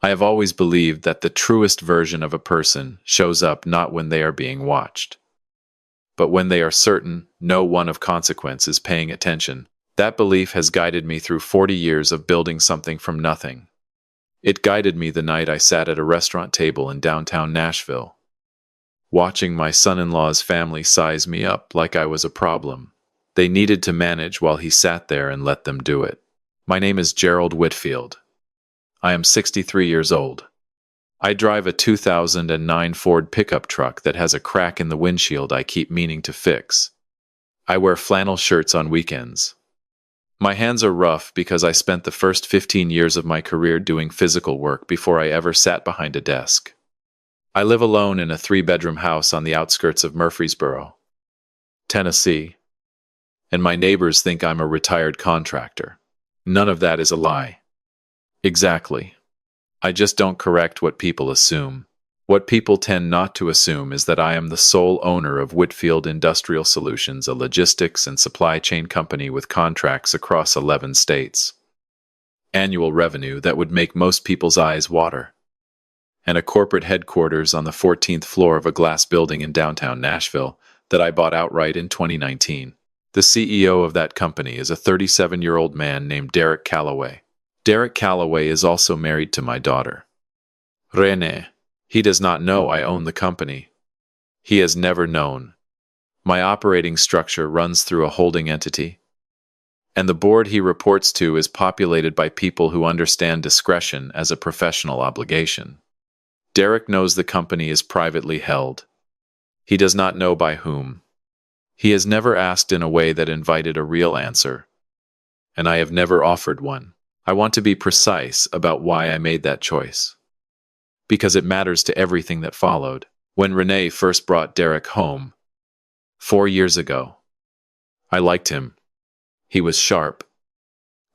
I have always believed that the truest version of a person shows up not when they are being watched, but when they are certain no one of consequence is paying attention. That belief has guided me through 40 years of building something from nothing. It guided me the night I sat at a restaurant table in downtown Nashville, watching my son-in-law's family size me up like I was a problem they needed to manage while he sat there and let them do it. My name is Gerald Whitfield. I am 63 years old. I drive a 2009 Ford pickup truck that has a crack in the windshield I keep meaning to fix. I wear flannel shirts on weekends. My hands are rough because I spent the first 15 years of my career doing physical work before I ever sat behind a desk. I live alone in a 3-bedroom house on the outskirts of Murfreesboro, Tennessee, and my neighbors think I'm a retired contractor. None of that is a lie. Exactly. I just don't correct what people assume. What people tend not to assume is that I am the sole owner of Whitfield Industrial Solutions, a logistics and supply chain company with contracts across 11 states. Annual revenue that would make most people's eyes water. And a corporate headquarters on the 14th floor of a glass building in downtown Nashville that I bought outright in 2019. The CEO of that company is a 37-year-old man named Derek Calloway. Derek Calloway is also married to my daughter, Renee. He does not know I own the company. He has never known. My operating structure runs through a holding entity, and the board he reports to is populated by people who understand discretion as a professional obligation. Derek knows the company is privately held. He does not know by whom. He has never asked in a way that invited a real answer, and I have never offered one. I want to be precise about why I made that choice, because it matters to everything that followed. When Renee first brought Derek home 4 years ago, I liked him. He was sharp,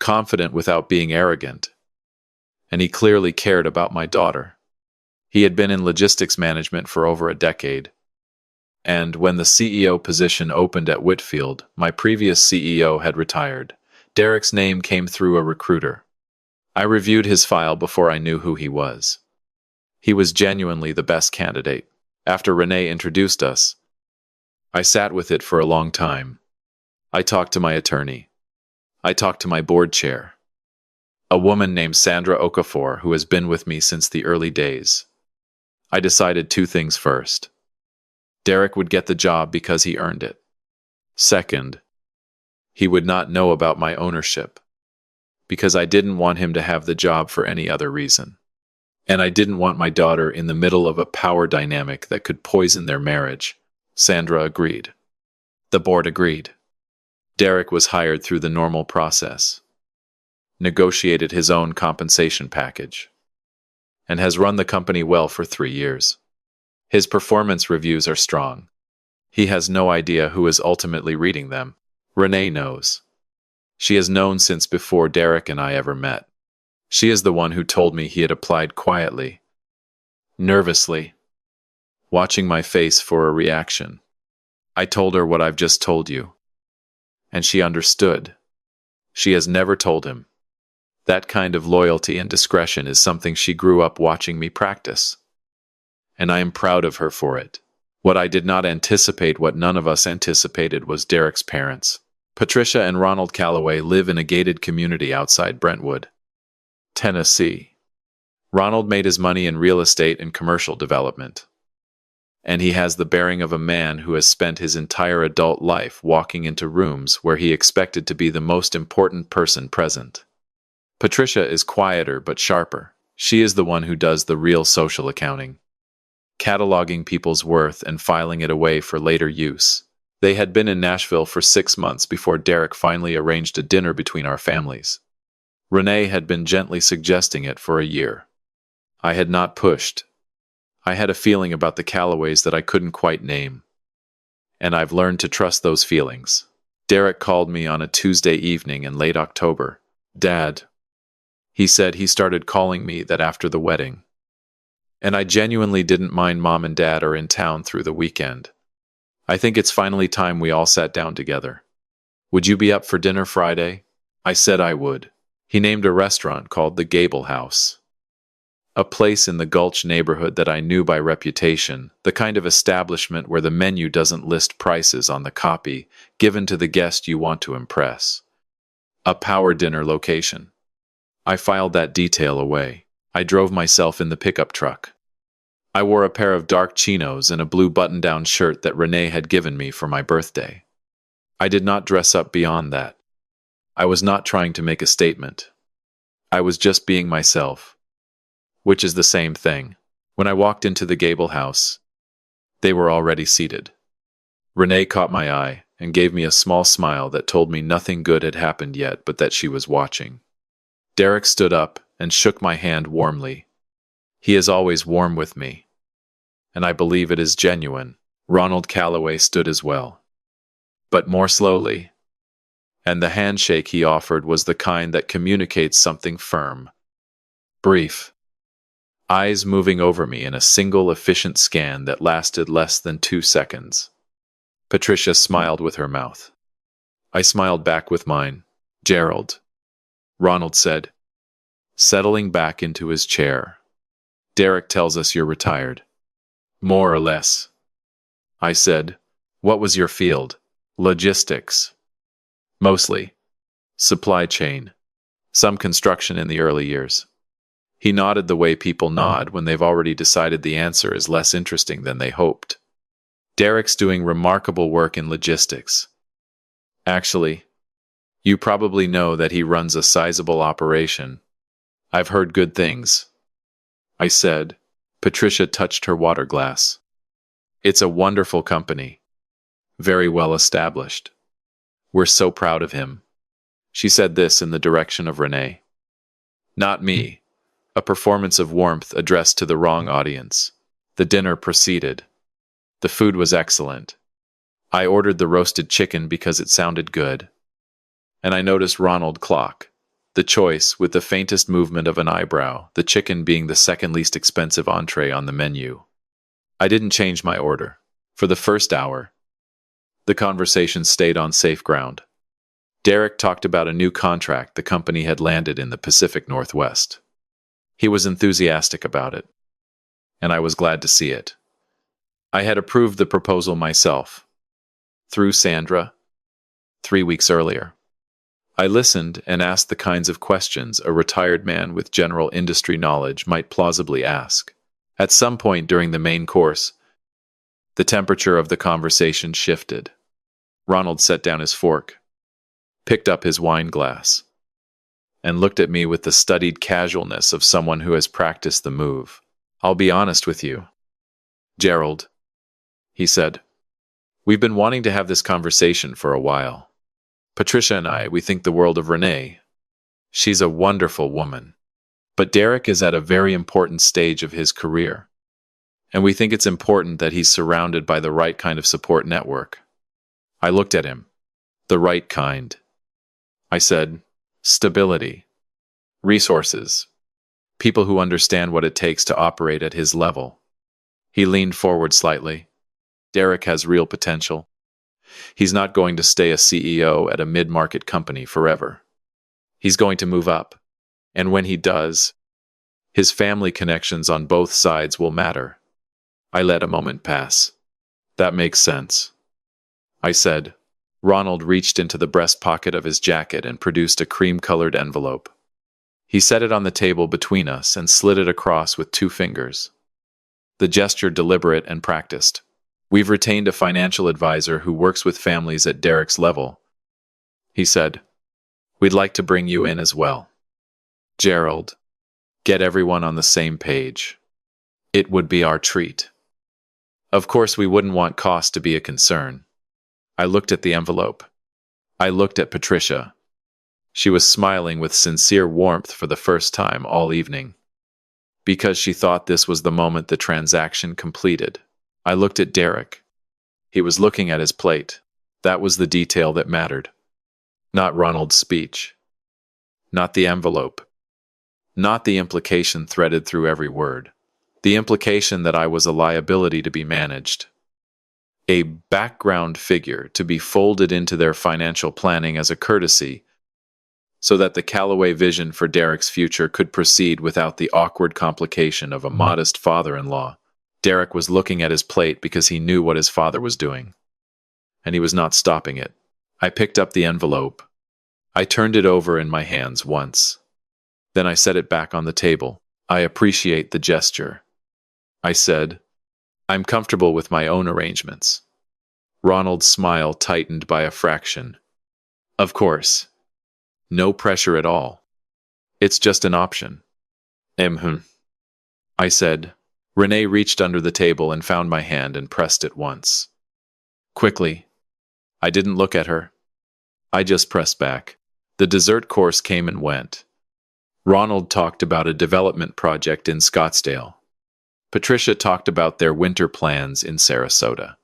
confident without being arrogant, and he clearly cared about my daughter. He had been in logistics management for over a decade, and when the CEO position opened at Whitfield, my previous CEO had retired. Derek's name came through a recruiter. I reviewed his file before I knew who he was. He was genuinely the best candidate. After Renee introduced us, I sat with it for a long time. I talked to my attorney. I talked to my board chair, a woman named Sandra Okafor who has been with me since the early days. I decided 2 things first. Derek would get the job because he earned it. Second, he would not know about my ownership, because I didn't want him to have the job for any other reason. And I didn't want my daughter in the middle of a power dynamic that could poison their marriage. Sandra agreed. The board agreed. Derek was hired through the normal process, negotiated his own compensation package, and has run the company well for 3 years. His performance reviews are strong. He has no idea who is ultimately reading them. Renee knows. She has known since before Derek and I ever met. She is the one who told me he had applied quietly, nervously, watching my face for a reaction. I told her what I've just told you, and she understood. She has never told him. That kind of loyalty and discretion is something she grew up watching me practice, and I am proud of her for it. What I did not anticipate, what none of us anticipated, was Derek's parents. Patricia and Ronald Calloway live in a gated community outside Brentwood, Tennessee. Ronald made his money in real estate and commercial development, and he has the bearing of a man who has spent his entire adult life walking into rooms where he expected to be the most important person present. Patricia is quieter but sharper. She is the one who does the real social accounting, cataloging people's worth and filing it away for later use. They had been in Nashville for 6 months before Derek finally arranged a dinner between our families. Renee had been gently suggesting it for a year. I had not pushed. I had a feeling about the Calloways that I couldn't quite name, and I've learned to trust those feelings. Derek called me on a Tuesday evening in late October. "Dad," he said. He started calling me that after the wedding, and I genuinely didn't mind. Mom and Dad are in town through the weekend. I think it's finally time we all sat down together. Would you be up for dinner Friday? I said I would. He named a restaurant called the Gable House. A place in the Gulch neighborhood that I knew by reputation, the kind of establishment where the menu doesn't list prices on the copy given to the guest you want to impress. A power dinner location. I filed that detail away. I drove myself in the pickup truck. I wore a pair of dark chinos and a blue button-down shirt that Renee had given me for my birthday. I did not dress up beyond that. I was not trying to make a statement. I was just being myself, which is the same thing. When I walked into the Gable house, they were already seated. Renee caught my eye and gave me a small smile that told me nothing good had happened yet, but that she was watching. Derek stood up and shook my hand warmly. He is always warm with me, and I believe it is genuine. Ronald Calloway stood as well, but more slowly, and the handshake he offered was the kind that communicates something firm, brief, eyes moving over me in a single efficient scan that lasted less than 2 seconds. Patricia smiled with her mouth. I smiled back with mine. "Gerald," Ronald said, settling back into his chair. "Derek tells us you're retired." "More or less," I said. "What was your field?" "Logistics. Mostly. Supply chain. Some construction in the early years." He nodded the way people nod when they've already decided the answer is less interesting than they hoped. "Derek's doing remarkable work in logistics. Actually, you probably know that he runs a sizable operation. I've heard good things," I said. Patricia touched her water glass. "It's a wonderful company. Very well established. We're so proud of him." She said this in the direction of Renee. Not me. A performance of warmth addressed to the wrong audience. The dinner proceeded. The food was excellent. I ordered the roasted chicken because it sounded good. And I noticed Ronald clock the choice with the faintest movement of an eyebrow, the chicken being the second least expensive entree on the menu. I didn't change my order. For the first hour, the conversation stayed on safe ground. Derek talked about a new contract the company had landed in the Pacific Northwest. He was enthusiastic about it, and I was glad to see it. I had approved the proposal myself, through Sandra, 3 weeks earlier. I listened and asked the kinds of questions a retired man with general industry knowledge might plausibly ask. At some point during the main course, the temperature of the conversation shifted. Ronald set down his fork, picked up his wine glass, and looked at me with the studied casualness of someone who has practiced the move. "I'll be honest with you, Gerald," he said. "We've been wanting to have this conversation for a while. Patricia and I, we think the world of Renee. She's a wonderful woman. But Derek is at a very important stage of his career, and we think it's important that he's surrounded by the right kind of support network." I looked at him. "The right kind." I said, "Stability, resources, people who understand what it takes to operate at his level." He leaned forward slightly. "Derek has real potential. He's not going to stay a CEO at a mid-market company forever. He's going to move up. And when he does, his family connections on both sides will matter." I let a moment pass. "That makes sense," I said. Ronald reached into the breast pocket of his jacket and produced a cream-colored envelope. He set it on the table between us and slid it across with 2 fingers. The gesture deliberate and practiced. "We've retained a financial advisor who works with families at Derek's level," he said. "We'd like to bring you in as well. Gerald, get everyone on the same page. It would be our treat. Of course, we wouldn't want cost to be a concern." I looked at the envelope. I looked at Patricia. She was smiling with sincere warmth for the first time all evening, because she thought this was the moment the transaction completed. I looked at Derek. He was looking at his plate. That was the detail that mattered. Not Ronald's speech. Not the envelope. Not the implication threaded through every word. The implication that I was a liability to be managed. A background figure to be folded into their financial planning as a courtesy, so that the Callaway vision for Derek's future could proceed without the awkward complication of a modest father-in-law. Derek was looking at his plate because he knew what his father was doing, and he was not stopping it. I picked up the envelope. I turned it over in my hands once. Then I set it back on the table. I appreciate the gesture, I said. I'm comfortable with my own arrangements. Ronald's smile tightened by a fraction. Of course. No pressure at all. It's just an option. I said. Renee reached under the table and found my hand and pressed it once. Quickly. I didn't look at her. I just pressed back. The dessert course came and went. Ronald talked about a development project in Scottsdale. Patricia talked about their winter plans in Sarasota.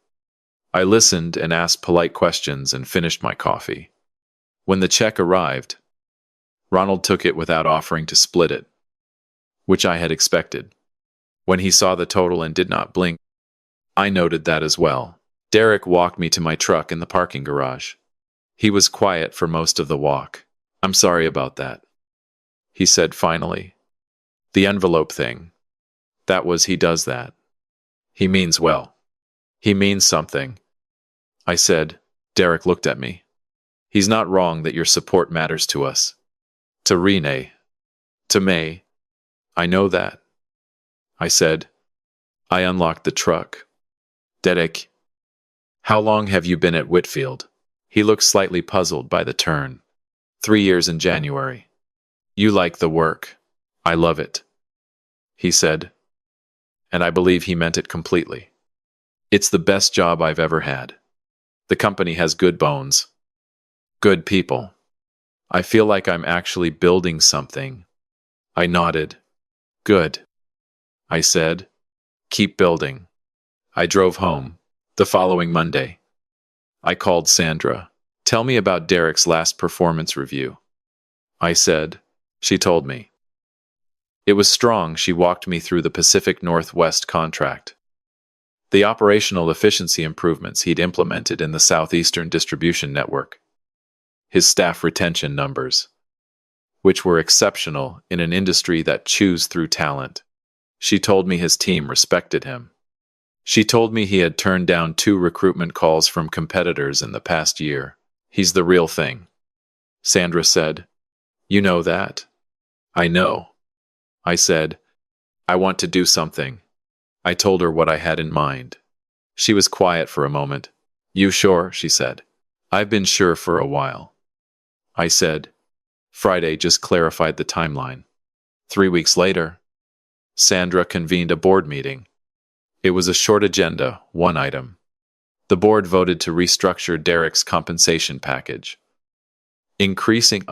I listened and asked polite questions and finished my coffee. When the check arrived, Ronald took it without offering to split it, which I had expected. When he saw the total and did not blink, I noted that as well. Derek walked me to my truck in the parking garage. He was quiet for most of the walk. I'm sorry about that, he said finally. The envelope thing. That was he does that. He means well. He means something, I said. Derek looked at me. He's not wrong that your support matters to us. To Renee. To May. I know that, I said. I unlocked the truck. Derek, how long have you been at Whitfield? He looked slightly puzzled by the turn. 3 years in January. You like the work. I love it, he said. And I believe he meant it completely. It's the best job I've ever had. The company has good bones. Good people. I feel like I'm actually building something. I nodded. Good, I said. Keep building. I drove home. The following Monday, I called Sandra. Tell me about Derek's last performance review, I said. She told me. It was strong. She walked me through the Pacific Northwest contract, the operational efficiency improvements he'd implemented in the Southeastern distribution network, his staff retention numbers, which were exceptional in an industry that chews through talent. She told me his team respected him. She told me he had turned down 2 recruitment calls from competitors in the past year. He's the real thing, Sandra said. You know that? I know, I said. I want to do something. I told her what I had in mind. She was quiet for a moment. You sure? She said. I've been sure for a while, I said. Friday just clarified the timeline. 3 weeks later, Sandra convened a board meeting. It was a short agenda, 1 item. The board voted to restructure Derek's compensation package, increasing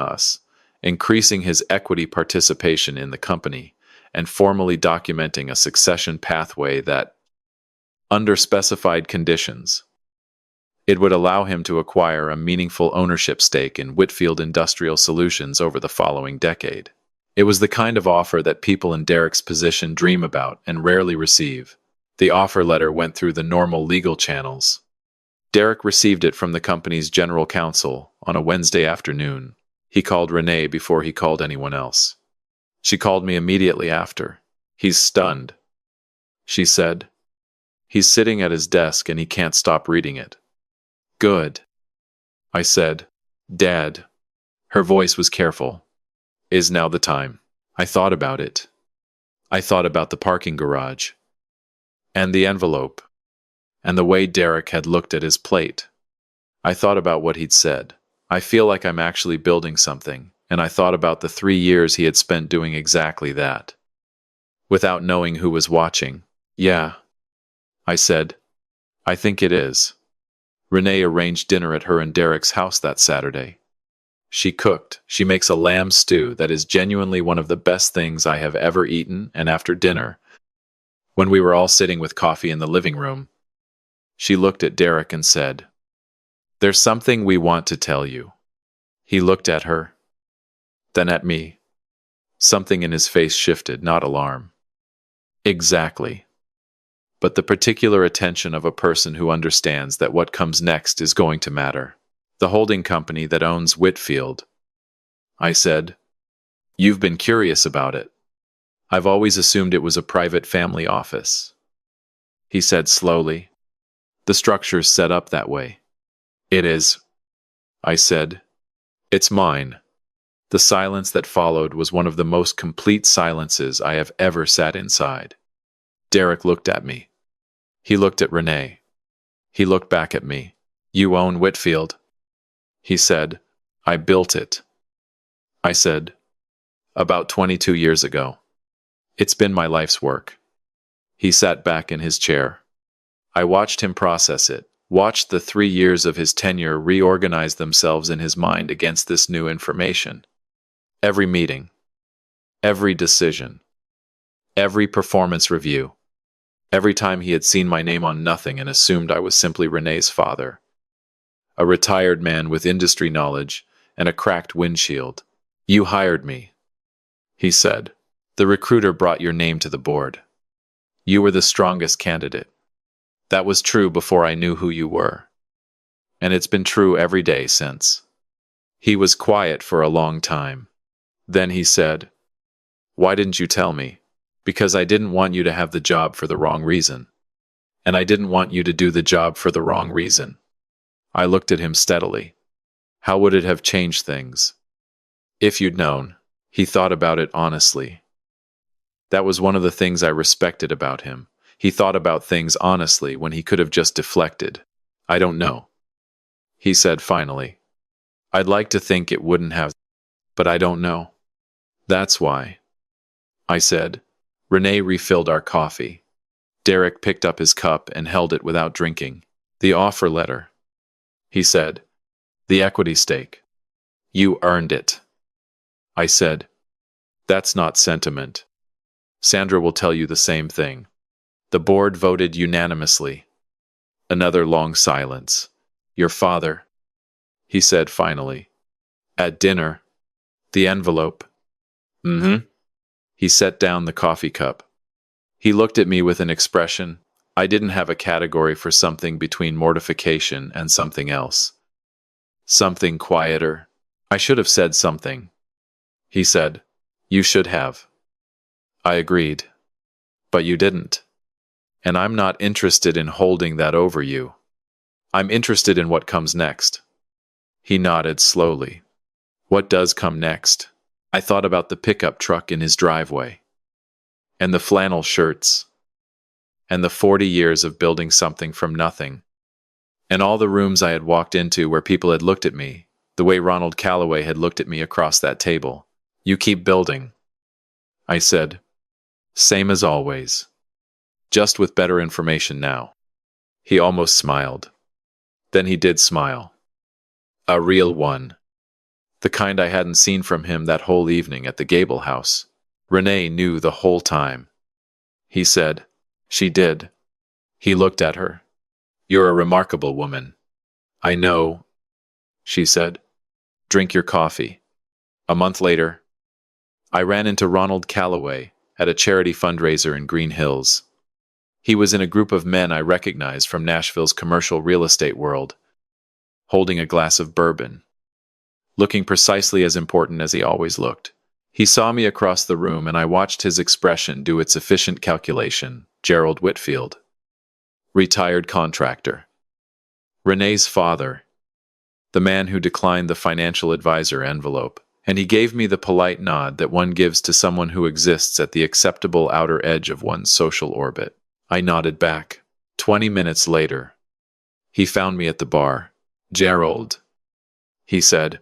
his equity participation in the company, and formally documenting a succession pathway that, under specified conditions, it would allow him to acquire a meaningful ownership stake in Whitfield Industrial Solutions over the following decade. It was the kind of offer that people in Derek's position dream about and rarely receive. The offer letter went through the normal legal channels. Derek received it from the company's general counsel on a Wednesday afternoon. He called Renee before he called anyone else. She called me immediately after. He's stunned, she said. He's sitting at his desk and he can't stop reading it. Good, I said. Dad. Her voice was careful. Is now the time. I thought about it. I thought about the parking garage, and the envelope, and the way Derek had looked at his plate. I thought about what he'd said. I feel like I'm actually building something, and I thought about the 3 years he had spent doing exactly that, without knowing who was watching. Yeah, I said. I think it is. Renee arranged dinner at her and Derek's house that Saturday. She cooked. She makes a lamb stew that is genuinely one of the best things I have ever eaten, and after dinner, when we were all sitting with coffee in the living room, she looked at Derek and said, There's something we want to tell you. He looked at her, then at me. Something in his face shifted, not alarm. Exactly. But the particular attention of a person who understands that what comes next is going to matter. The holding company that owns Whitfield, I said. You've been curious about it. I've always assumed it was a private family office. He said slowly. The structure's set up that way. It is, I said. It's mine. The silence that followed was one of the most complete silences I have ever sat inside. Derek looked at me. He looked at Renee. He looked back at me. You own Whitfield? He said. I built it. I said. About 22 years ago. It's been my life's work. He sat back in his chair. I watched him process it, watched the 3 years of his tenure reorganize themselves in his mind against this new information. Every meeting, every decision, every performance review, every time he had seen my name on nothing and assumed I was simply Renee's father. A retired man with industry knowledge and a cracked windshield. You hired me, he said. The recruiter brought your name to the board. You were the strongest candidate. That was true before I knew who you were. And it's been true every day since. He was quiet for a long time. Then he said, Why didn't you tell me? Because I didn't want you to have the job for the wrong reason. And I didn't want you to do the job for the wrong reason. I looked at him steadily. How would it have changed things? If you'd known. He thought about it honestly. That was one of the things I respected about him. He thought about things honestly when he could have just deflected. I don't know, he said finally. I'd like to think it wouldn't have, but I don't know. That's why, I said. Renee refilled our coffee. Derek picked up his cup and held it without drinking. The offer letter, he said. The equity stake. You earned it. I said. That's not sentiment. Sandra will tell you the same thing. The board voted unanimously. Another long silence. Your father, he said finally. At dinner. The envelope. He set down the coffee cup. He looked at me with an expression. I didn't have a category for something between mortification and something else. Something quieter. I should have said something. He said. You should have. I agreed. But you didn't. And I'm not interested in holding that over you. I'm interested in what comes next. He nodded slowly. What does come next? I thought about the pickup truck in his driveway. And the flannel shirts. And the 40 years of building something from nothing. And all the rooms I had walked into where people had looked at me, the way Ronald Calloway had looked at me across that table. You keep building, I said. Same as always. Just with better information now. He almost smiled. Then he did smile. A real one. The kind I hadn't seen from him that whole evening at the Gable house. Renee knew the whole time. He said. She did. He looked at her. You're a remarkable woman. I know, she said. Drink your coffee. A month later, I ran into Ronald Calloway at a charity fundraiser in Green Hills. He was in a group of men I recognized from Nashville's commercial real estate world, holding a glass of bourbon, looking precisely as important as he always looked. He saw me across the room and I watched his expression do its efficient calculation. Gerald Whitfield. Retired contractor. Renee's father. The man who declined the financial advisor envelope. And he gave me the polite nod that one gives to someone who exists at the acceptable outer edge of one's social orbit. I nodded back. 20 minutes later, he found me at the bar. Gerald, he said.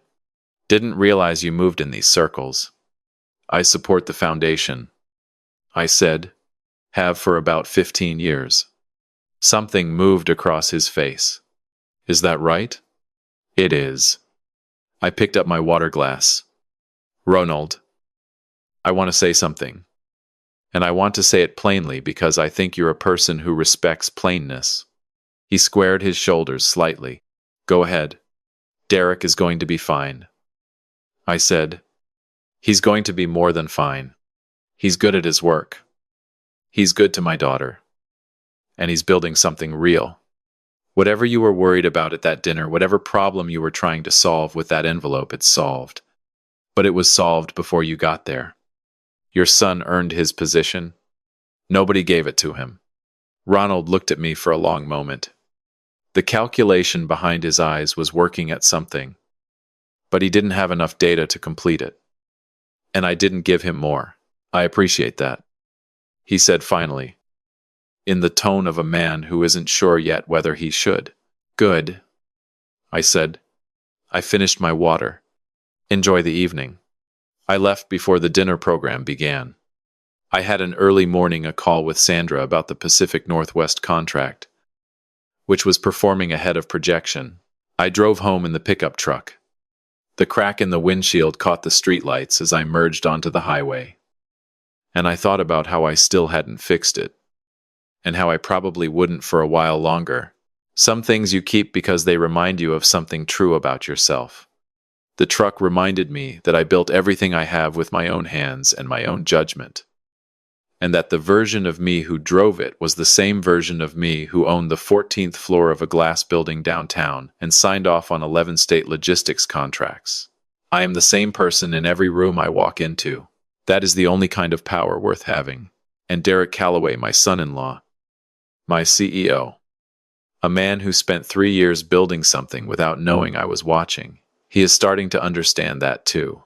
Didn't realize you moved in these circles. I support the foundation, I said. Have for about 15 years. Something moved across his face. Is that right? It is. I picked up my water glass. Ronald, I want to say something. And I want to say it plainly because I think you're a person who respects plainness. He squared his shoulders slightly. Go ahead. Derek is going to be fine. I said. He's going to be more than fine. He's good at his work. He's good to my daughter. And he's building something real. Whatever you were worried about at that dinner, whatever problem you were trying to solve with that envelope, it's solved. But it was solved before you got there. Your son earned his position. Nobody gave it to him. Ronald looked at me for a long moment. The calculation behind his eyes was working at something, but he didn't have enough data to complete it. And I didn't give him more. I appreciate that, he said finally, in the tone of a man who isn't sure yet whether he should. Good, I said. I finished my water. Enjoy the evening. I left before the dinner program began. I had an early morning a call with Sandra about the Pacific Northwest contract, which was performing ahead of projection. I drove home in the pickup truck. The crack in the windshield caught the streetlights as I merged onto the highway. And I thought about how I still hadn't fixed it, and how I probably wouldn't for a while longer. Some things you keep because they remind you of something true about yourself. The truck reminded me that I built everything I have with my own hands and my own judgment, and that the version of me who drove it was the same version of me who owned the 14th floor of a glass building downtown and signed off on 11 state logistics contracts. I am the same person in every room I walk into. That is the only kind of power worth having. And Derek Calloway, my son-in-law, my CEO, a man who spent 3 years building something without knowing I was watching, he is starting to understand that too.